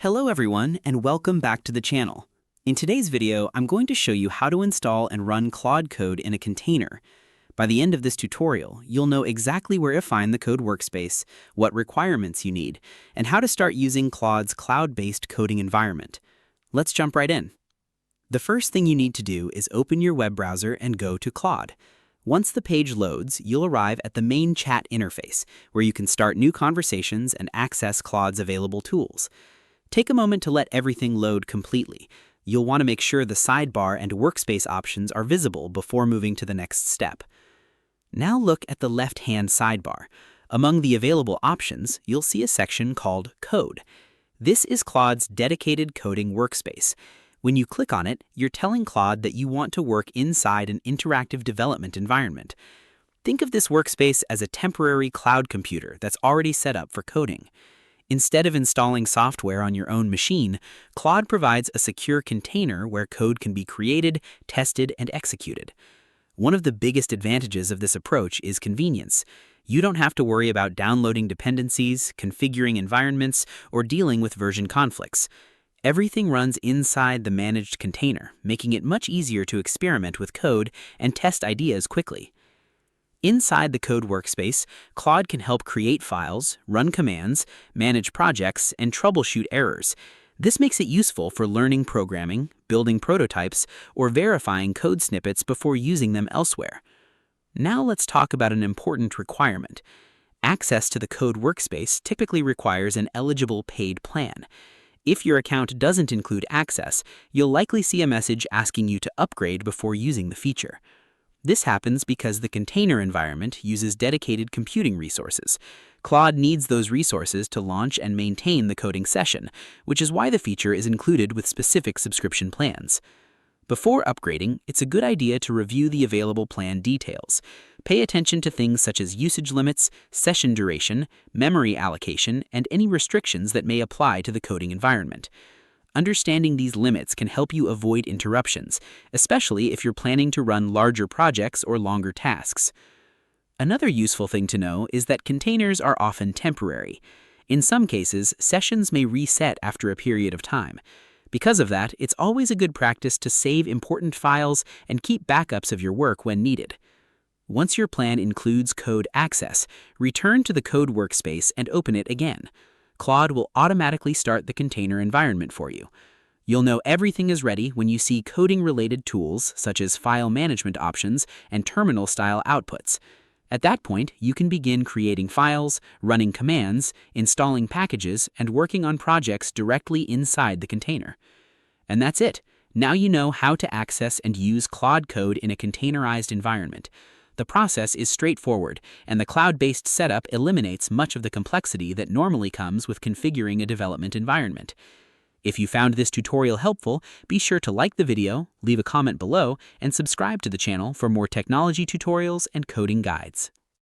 Hello everyone, and welcome back to the channel. In today's video, I'm going to show you how to install and run Claude code in a container. By the end of this tutorial, you'll know exactly where to find the code workspace, what requirements you need, and how to start using Claude's cloud-based coding environment. Let's jump right in. The first thing you need to do is open your web browser and go to Claude. Once the page loads, you'll arrive at the main chat interface, where you can start new conversations and access Claude's available tools. Take a moment to let everything load completely. You'll want to make sure the sidebar and workspace options are visible before moving to the next step. Now look at the left-hand sidebar. Among the available options, you'll see a section called Code. This is Claude's dedicated coding workspace. When you click on it, you're telling Claude that you want to work inside an interactive development environment. Think of this workspace as a temporary cloud computer that's already set up for coding. Instead of installing software on your own machine, Claude provides a secure container where code can be created, tested, and executed. One of the biggest advantages of this approach is convenience. You don't have to worry about downloading dependencies, configuring environments, or dealing with version conflicts. Everything runs inside the managed container, making it much easier to experiment with code and test ideas quickly. Inside the code workspace, Claude can help create files, run commands, manage projects, and troubleshoot errors. This makes it useful for learning programming, building prototypes, or verifying code snippets before using them elsewhere. Now let's talk about an important requirement. Access to the code workspace typically requires an eligible paid plan. If your account doesn't include access, you'll likely see a message asking you to upgrade before using the feature. This happens because the container environment uses dedicated computing resources. Claude needs those resources to launch and maintain the coding session, which is why the feature is included with specific subscription plans. Before upgrading, it's a good idea to review the available plan details. Pay attention to things such as usage limits, session duration, memory allocation, and any restrictions that may apply to the coding environment. Understanding these limits can help you avoid interruptions, especially if you're planning to run larger projects or longer tasks. Another useful thing to know is that containers are often temporary. In some cases, sessions may reset after a period of time. Because of that, it's always a good practice to save important files and keep backups of your work when needed. Once your plan includes code access, return to the code workspace and open it again. Claude will automatically start the container environment for you. You'll know everything is ready when you see coding-related tools such as file management options and terminal-style outputs. At that point, you can begin creating files, running commands, installing packages, and working on projects directly inside the container. And that's it. Now you know how to access and use Claude code in a containerized environment. The process is straightforward, and the cloud-based setup eliminates much of the complexity that normally comes with configuring a development environment. If you found this tutorial helpful, be sure to like the video, leave a comment below, and subscribe to the channel for more technology tutorials and coding guides.